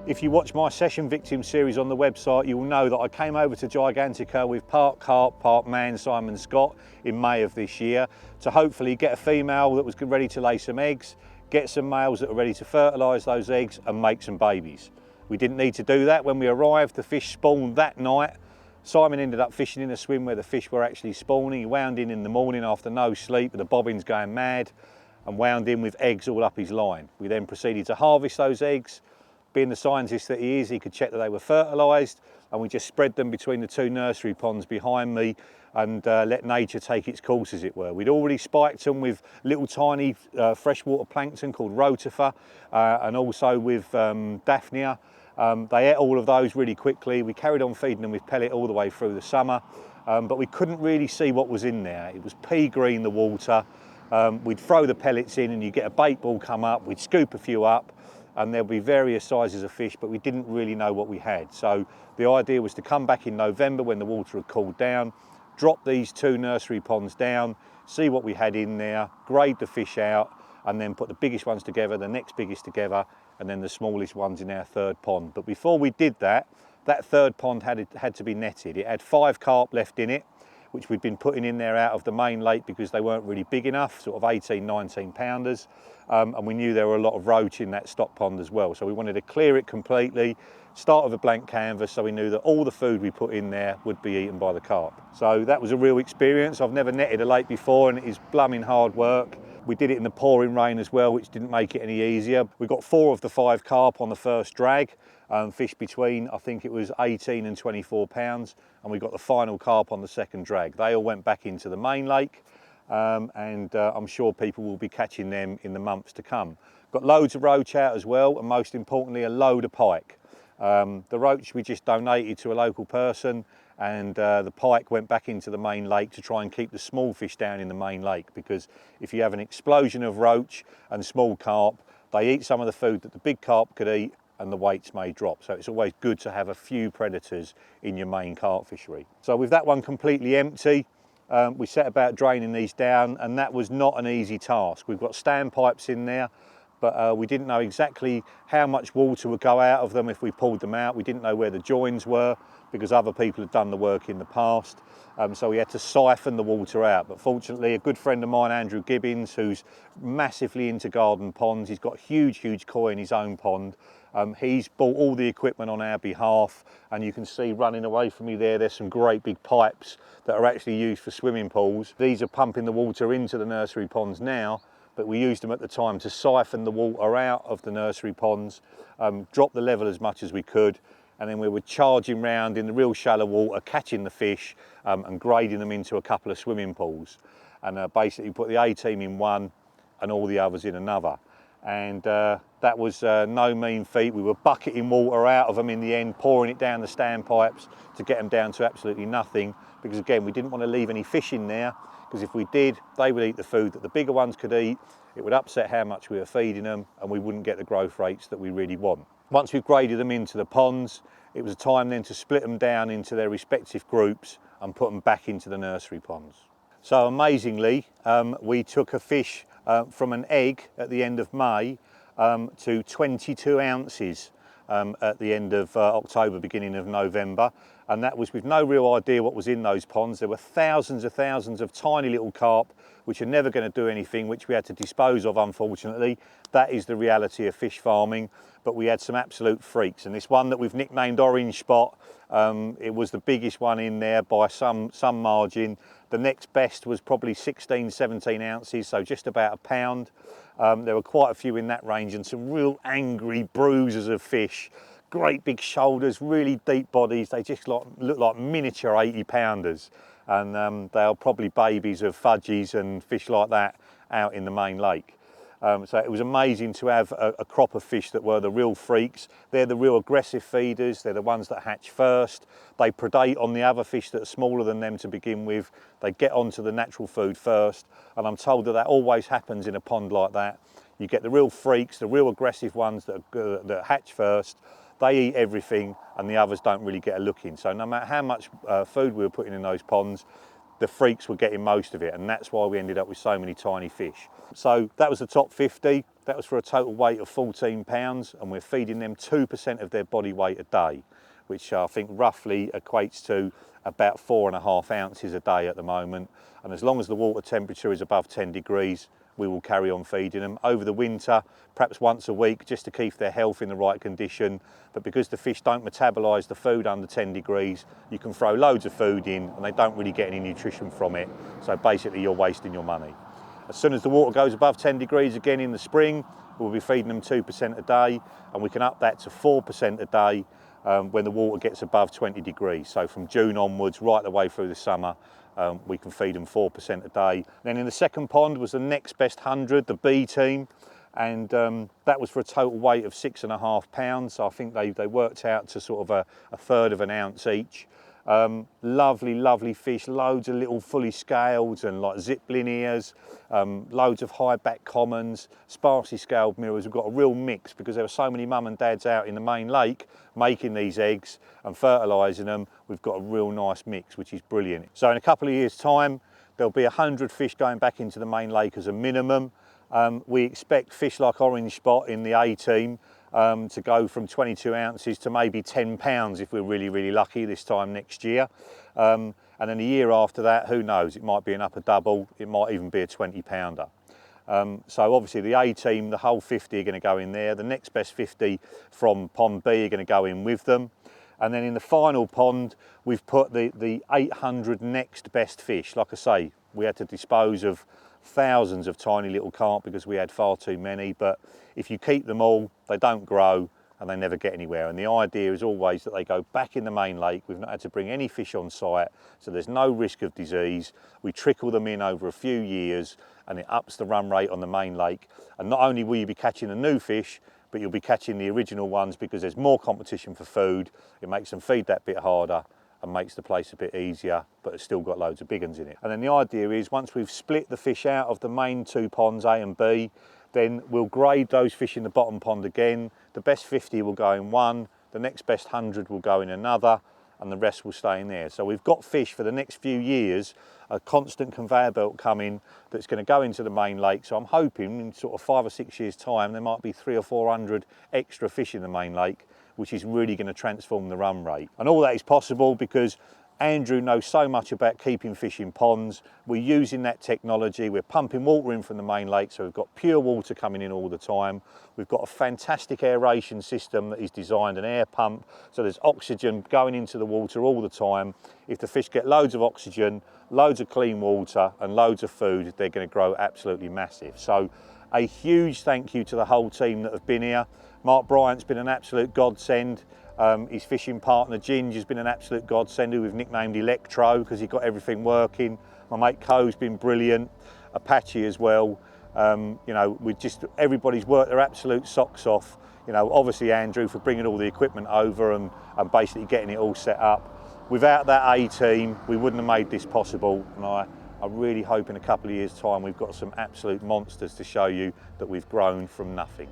If you watch my SessionVictim series on the website, you will know that I came over to Gigantica with part carp, part man, Simon Scott, in May of this year to hopefully get a female that was ready to lay some eggs, get some males that are ready to fertilise those eggs and make some babies. We didn't need to do that. When we arrived, the fish spawned that night. Simon ended up fishing in a swim where the fish were actually spawning. He wound in the morning after no sleep with the bobbins going mad and wound in with eggs all up his line. We then proceeded to harvest those eggs. Being the scientist that he is, he could check that they were fertilised, and we just spread them between the two nursery ponds behind me and let nature take its course, as it were. We'd already spiked them with little tiny freshwater plankton called rotifer and also with daphnia. They ate all of those really quickly. We carried on feeding them with pellet all the way through the summer, but we couldn't really see what was in there. It was pea green, the water. We'd throw the pellets in and you get a bait ball come up, we'd scoop a few up, and there'll be various sizes of fish, but we didn't really know what we had. So the idea was to come back in November when the water had cooled down, drop these two nursery ponds down, see what we had in there, grade the fish out, and then put the biggest ones together, the next biggest together, and then the smallest ones in our third pond. But before we did that, that third pond had to be netted. It had 5 carp left in it, which we'd been putting in there out of the main lake because they weren't really big enough, sort of 18, 19 pounders. And we knew there were a lot of roach in that stock pond as well. So we wanted to clear it completely, start with a blank canvas, so we knew that all the food we put in there would be eaten by the carp. So that was a real experience. I've never netted a lake before and it is blooming hard work. We did it in the pouring rain as well, which didn't make it any easier. We got 4 of the 5 carp on the first drag, fish between, I think it was 18 and 24 pounds, and we got the final carp on the second drag. They all went back into the main lake, and I'm sure people will be catching them in the months to come. Got loads of roach out as well, and most importantly, a load of pike. The roach we just donated to a local person, and the pike went back into the main lake to try and keep the small fish down in the main lake, because if you have an explosion of roach and small carp, they eat some of the food that the big carp could eat and the weights may drop. So it's always good to have a few predators in your main carp fishery. So with that one completely empty, we set about draining these down, and that was not an easy task. We've got standpipes in there, but we didn't know exactly how much water would go out of them if we pulled them out. We didn't know where the joins were because other people had done the work in the past. So we had to siphon the water out. But fortunately, a good friend of mine, Andrew Gibbons, who's massively into garden ponds, he's got huge koi in his own pond. He's bought all the equipment on our behalf, and you can see running away from me there's some great big pipes that are actually used for swimming pools. These are pumping the water into the nursery ponds now, but we used them at the time to siphon the water out of the nursery ponds, drop the level as much as we could, and then we were charging round in the real shallow water, catching the fish and grading them into a couple of swimming pools, and basically put the A team in one and all the others in another. And that was no mean feat. We were bucketing water out of them in the end, pouring it down the standpipes to get them down to absolutely nothing, because again, we didn't want to leave any fish in there, because if we did, they would eat the food that the bigger ones could eat. It would upset how much we were feeding them, and we wouldn't get the growth rates that we really want. Once we've graded them into the ponds, it was time then to split them down into their respective groups and put them back into the nursery ponds. So amazingly, we took a fish from an egg at the end of May to 22 ounces at the end of October, beginning of November, and that was with no real idea what was in those ponds. There were thousands of tiny little carp which are never going to do anything, which we had to dispose of, unfortunately. That is the reality of fish farming, but we had some absolute freaks, and this one that we've nicknamed Orange Spot, it was the biggest one in there by some margin. The next best was probably 16, 17 ounces, so just about a pound. There were quite a few in that range, and some real angry bruisers of fish. Great big shoulders, really deep bodies. They just look like miniature 80-pounders. And they are probably babies of fudgies and fish like that out in the main lake. So it was amazing to have a crop of fish that were the real freaks. They're the real aggressive feeders. They're the ones that hatch first. They predate on the other fish that are smaller than them to begin with. They get onto the natural food first. And I'm told that always happens in a pond like that. You get the real freaks, the real aggressive ones that hatch first. They eat everything, and the others don't really get a look in. So no matter how much food we were putting in those ponds, the freaks were getting most of it, and that's why we ended up with so many tiny fish. So that was the top 50. That was for a total weight of 14 pounds, and we're feeding them 2% of their body weight a day, which I think roughly equates to about 4.5 ounces a day at the moment. And as long as the water temperature is above 10 degrees, we will carry on feeding them over the winter, perhaps once a week, just to keep their health in the right condition. But because the fish don't metabolise the food under 10 degrees, you can throw loads of food in and they don't really get any nutrition from it. So basically you're wasting your money. As soon as the water goes above 10 degrees again in the spring, we'll be feeding them 2% a day, and we can up that to 4% a day when the water gets above 20 degrees. So from June onwards, right the way through the summer, we can feed them 4% a day. Then in the second pond was the next best 100, the B team, and that was for a total weight of 6.5 pounds. So I think they worked out to sort of a third of an ounce each. Lovely, lovely fish, loads of little fully scaled and like zipline ears, loads of high back commons, sparsely scaled mirrors. We've got a real mix because there were so many mum and dads out in the main lake making these eggs and fertilising them. We've got a real nice mix, which is brilliant. So in a couple of years' time, there'll be 100 fish going back into the main lake as a minimum. We expect fish like orange spot in the A team to go from 22 ounces to maybe 10 pounds if we're really, really lucky this time next year. And then a year after that, who knows, it might be an upper double, it might even be a 20 pounder. So obviously the A team, the whole 50 are going to go in there. The next best 50 from pond B are going to go in with them. And then in the final pond, we've put the 800 next best fish. Like I say, we had to dispose of thousands of tiny little carp because we had far too many, but if you keep them all, they don't grow and they never get anywhere. And the idea is always that they go back in the main lake. We've not had to bring any fish on site, so there's no risk of disease. We trickle them in over a few years and it ups the run rate on the main lake. And not only will you be catching the new fish, but you'll be catching the original ones because there's more competition for food. It makes them feed that bit harder and makes the place a bit easier, but it's still got loads of big ones in it. And then the idea is once we've split the fish out of the main two ponds, A and B, then we'll grade those fish in the bottom pond again. The best 50 will go in one, the next best 100 will go in another, and the rest will stay in there. So we've got fish for the next few years, a constant conveyor belt coming that's going to go into the main lake. So I'm hoping in sort of 5 or 6 years' time, there might be 300 or 400 extra fish in the main lake, which is really going to transform the run rate. And all that is possible because Andrew knows so much about keeping fish in ponds. We're using that technology. We're pumping water in from the main lake, so we've got pure water coming in all the time. We've got a fantastic aeration system that is designed, an air pump, so there's oxygen going into the water all the time. If the fish get loads of oxygen, loads of clean water and loads of food, they're going to grow absolutely massive. So a huge thank you to the whole team that have been here. Mark Bryant's been an absolute godsend. His fishing partner Ginge has been an absolute godsend, who we've nicknamed Electro because he got everything working. My mate Co's been brilliant, Apache as well. You know, everybody's worked their absolute socks off. You know, obviously Andrew for bringing all the equipment over and basically getting it all set up. Without that A team, we wouldn't have made this possible. And I really hope in a couple of years' time we've got some absolute monsters to show you that we've grown from nothing.